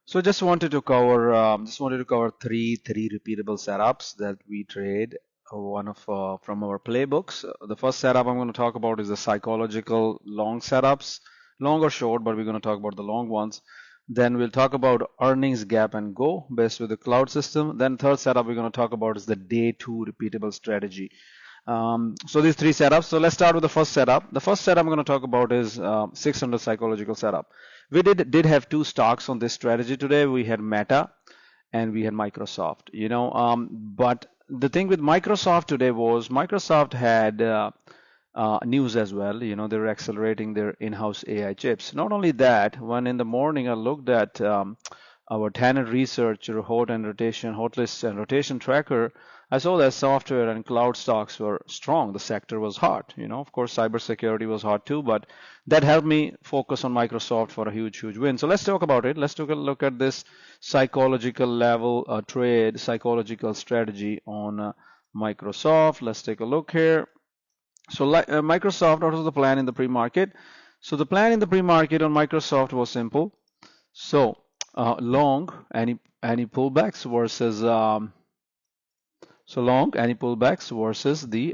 So just wanted to cover three repeatable setups that we trade. One of from our playbooks. The first setup I'm going to talk about is the psychological long setups, long or short, but we're going to talk about the long ones. Then we'll talk about earnings gap and go based with the cloud system. Then third setup we're going to talk about is the day two repeatable strategy. So these three setups. So let's start with the first setup. The first setup I'm going to talk about is 600 psychological setup. We did have two stocks on this strategy today. We had Meta and we had Microsoft. But the thing with Microsoft today was Microsoft had news as well. They were accelerating their in-house AI chips. Not only that, when in the morning I looked at our Tanner Research hot list and rotation tracker, I saw that software and cloud stocks were strong. The sector was hot. Of course, cybersecurity was hot too, but that helped me focus on Microsoft for a huge win. So let's talk about it. Let's take a look at this psychological level trade, psychological strategy on Microsoft. Let's take a look here. So Microsoft, what was the plan in the pre-market? So the plan in the pre-market on Microsoft was simple. So long any pullbacks versus any pullbacks versus the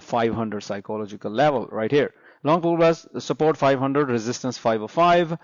500 psychological level right here. Long pullbacks, support 500, resistance 505.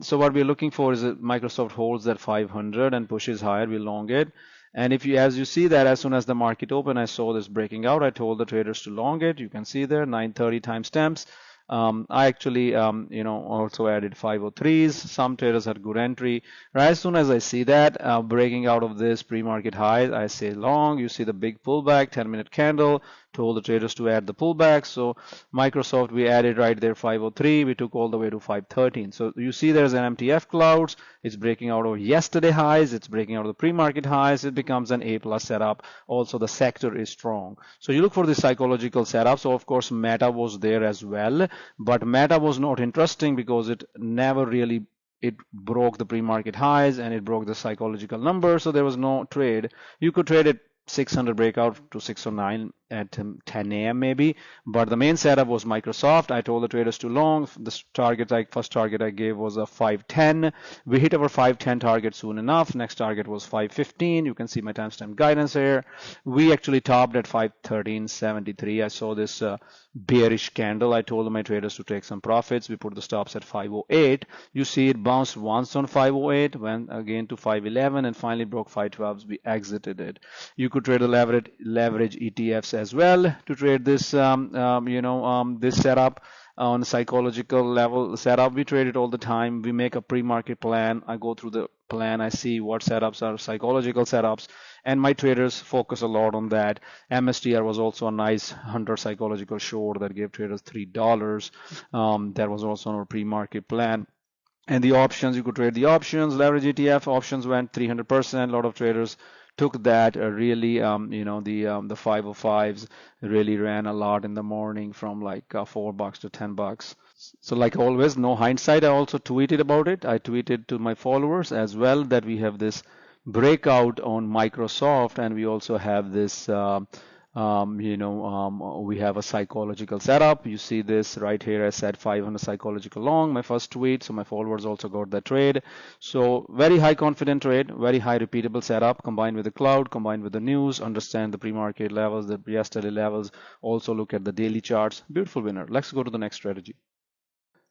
So what we're looking for is that Microsoft holds that 500 and pushes higher. We long it. And as you see that as soon as the market opened, I saw this breaking out. I told the traders to long it. You can see there 930 timestamps. I actually, also added 503s. Some traders had good entry. Right as soon as I see that breaking out of this pre-market high, I say long. You see the big pullback, 10-minute candle. Told the traders to add the pullback. So Microsoft, we added right there 503. We took all the way to 513. So you see there's an MTF clouds. It's breaking out of yesterday highs. It's breaking out of the pre-market highs. It becomes an A plus setup. Also, the sector is strong. So you look for the psychological setup. So of course, Meta was there as well. But Meta was not interesting because it never really it broke the pre-market highs and it broke the psychological number, so there was no trade. You could trade it 600 breakout to 609 at 10 a.m. maybe, but the main setup was Microsoft. I told the traders to long. The first target I gave was a 510. We hit our 510 target soon enough. Next target was 515. You can see my timestamp guidance here. We actually topped at 513.73. I saw this bearish candle. I told my traders to take some profits. We put the stops at 508. You see it bounced once on 508, went again to 511, and finally broke 512s. We exited it. You could trade the leverage ETFs as well to trade this this setup on psychological level setup. We trade it all the time. We make a pre-market plan. I go through the plan. I see what setups are psychological setups, and my traders focus a lot on that. MSTR was also a nice 100 psychological short that gave traders $3. That was also on our pre-market plan. And the options, you could trade the options. Leverage ETF options went 300%. A lot of traders took that really the 505s really ran a lot in the morning from like $4 to $10. So like always, no hindsight. I also tweeted about it. I tweeted to my followers as well that we have this breakout on Microsoft, and we also have this we have a psychological setup. You see this right here. I said 500 psychological long, my first tweet. So my followers also got that trade. So very high confident trade, very high repeatable setup combined with the cloud, combined with the news, understand the pre-market levels, the yesterday levels, also look at the daily charts. Beautiful winner. Let's go to the next strategy.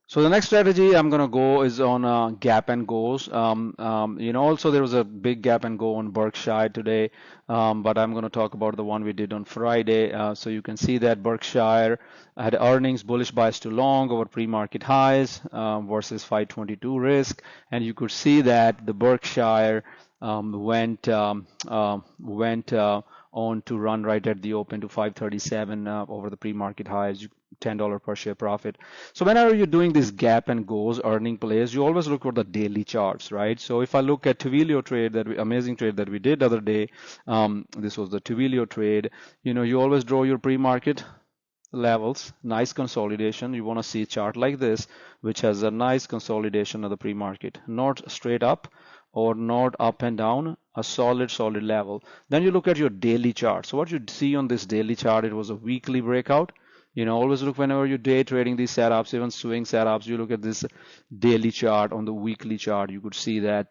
So the next strategy I'm going to go is on gap and goes. Also there was a big gap and go on Berkshire today, but I'm going to talk about the one we did on Friday. So you can see that Berkshire had earnings bullish bias to long over pre-market highs versus 522 risk, and you could see that the Berkshire went on to run right at the open to 537 over the pre-market highs. $10 per share profit. So whenever you're doing this gap and goes earning plays, you always look for the daily charts, right? So if I look at Twilio trade, amazing trade that we did the other day, this was the Twilio trade. You always draw your pre-market levels, nice consolidation. You want to see a chart like this, which has a nice consolidation of the pre-market, not straight up or not up and down, a solid level. Then you look at your daily chart. So what you see on this daily chart, it was a weekly breakout. Always look whenever you're day trading these setups, even swing setups, you look at this daily chart. On the weekly chart, you could see that,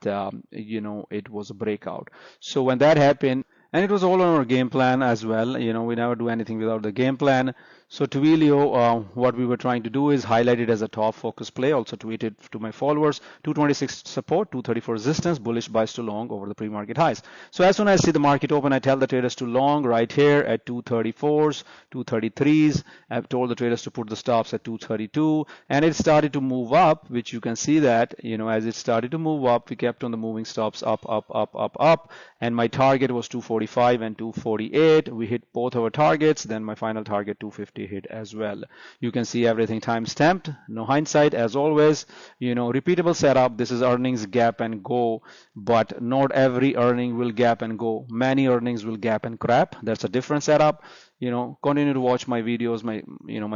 it was a breakout. So when that happened, and it was all on our game plan as well. We never do anything without the game plan. So Twilio, what we were trying to do is highlight it as a top focus play. Also tweeted to my followers, 226 support, 234 resistance, bullish buys to long over the pre-market highs. So as soon as I see the market open, I tell the traders to long right here at 234s, 233s. I've told the traders to put the stops at 232, and it started to move up, which you can see that, as it started to move up, we kept on the moving stops up, up, up, up, up, and my target was 245 and 248. We hit both our targets. Then my final target 250 hit as well. You can see everything time stamped, no hindsight as always. Repeatable setup. This is earnings gap and go, but not every earning will gap and go. Many earnings will gap and crap. That's a different setup. Continue to watch my videos, my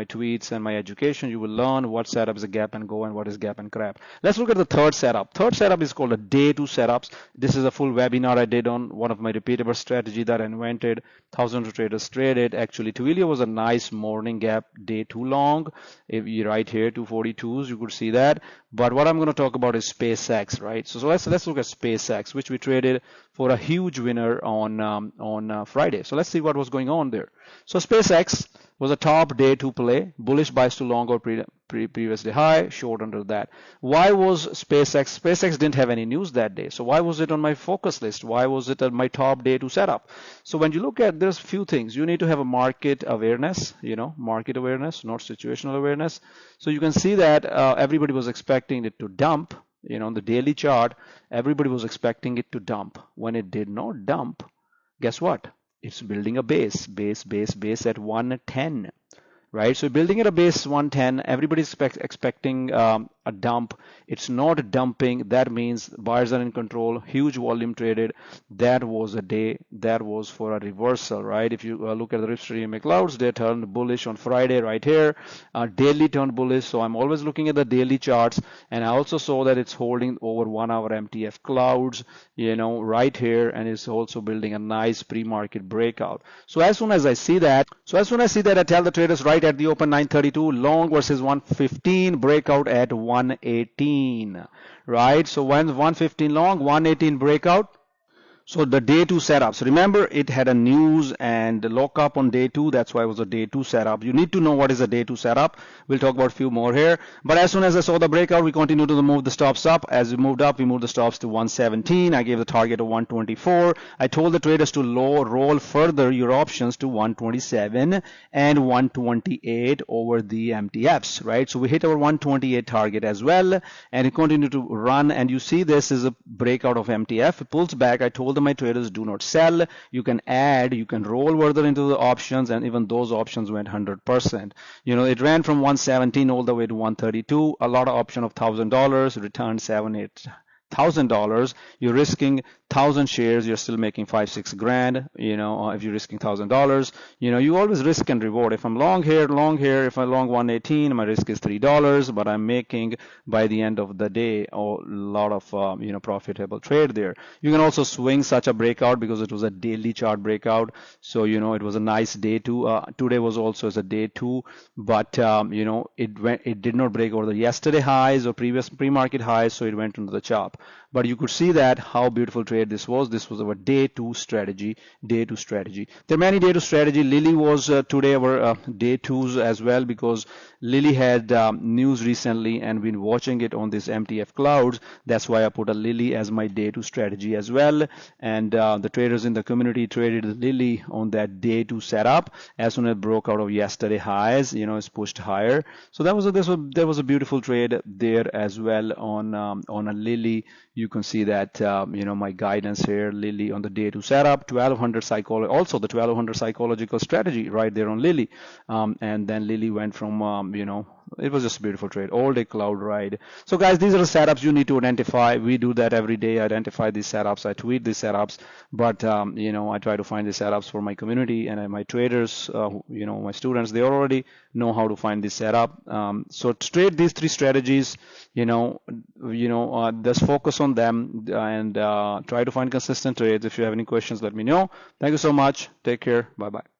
tweets and my education. You will learn what setup is a gap and go and what is gap and crap. Let's look at the third setup. Third setup is called a day two setups. This is a full webinar I did on one of my repeatable strategy that I invented. Thousands of traders traded. Actually, Twilio was a nice morning gap, day two long. If you right here, 242s, you could see that. But what I'm going to talk about is SpaceX, right? So let's look at SpaceX, which we traded for a huge winner on Friday. So let's see what was going on there. So SpaceX was a top day two play, bullish buys to long or previous day high, short under that. Why was SpaceX? SpaceX didn't have any news that day. So why was it on my focus list? Why was it at my top day two setup? So when you look at, there's a few things. You need to have a market awareness, market awareness, not situational awareness. So you can see that everybody was expecting it to dump. On the daily chart, everybody was expecting it to dump. When it did not dump, guess what? It's building a base at 110, right? So building at a base 110, everybody's expecting a dump. It's not dumping. That means buyers are in control. Huge volume traded. That was a day. That was for a reversal, right? If you look at the Ripster EMA Clouds, they turned bullish on Friday right here. Daily turned bullish. So I'm always looking at the daily charts, and I also saw that it's holding over 1 hour MTF clouds, right here, and it's also building a nice pre-market breakout. So as soon as I see that, I tell the traders right at the open 932 long versus 115 breakout at 118, right? So when 115 long, 118 breakout. So the day two setups, remember it had a news and lockup on day two. That's why it was a day two setup. You need to know what is a day two setup. We'll talk about a few more here. But as soon as I saw the breakout, we continued to move the stops up. As we moved up, we moved the stops to 117. I gave the target of 124. I told the traders to roll further your options to 127 and 128 over the MTFs, right? So we hit our 128 target as well, and it continued to run. And you see this is a breakout of MTF. It pulls back. I told my traders do not sell. You can add, you can roll further into the options, and even those options went 100%. It ran from 117 all the way to 132. A lot of option of $1,000 returned $7,000-8,000. You're risking 1,000 shares, you're still making 5-6 grand. If you're risking $1,000, you always risk and reward. If I'm long here, if I'm long 118, my risk is $3, but I'm making by the end of the day a lot of profitable trade there. You can also swing such a breakout because it was a daily chart breakout. So it was a nice day two. Today was also as a day two, but it did not break over the yesterday highs or previous pre-market highs, so it went into the chop. But you could see that how beautiful trade this was. This was our day two strategy. There are many day two strategy. Lily was today our day twos as well, because Lily had news recently and been watching it on this MTF clouds. That's why I put a Lily as my day two strategy as well. And the traders in the community traded Lily on that day two setup. As soon as it broke out of yesterday highs, it's pushed higher. So there was a beautiful trade there as well on a Lily. You can see that my guidance here, Lily on the day two setup, 1200 psychology, also the 1200 psychological strategy right there on Lily, and then Lily went from it was just a beautiful trade, all day cloud ride. So guys, these are the setups you need to identify. We do that every day. I identify these setups, I tweet these setups, but I try to find these setups for my community and my traders, my students. They already know how to find this setup. So trade these three strategies, just focus on them and try to find consistent trades. If you have any questions, let me know. Thank you so much. Take care. Bye bye.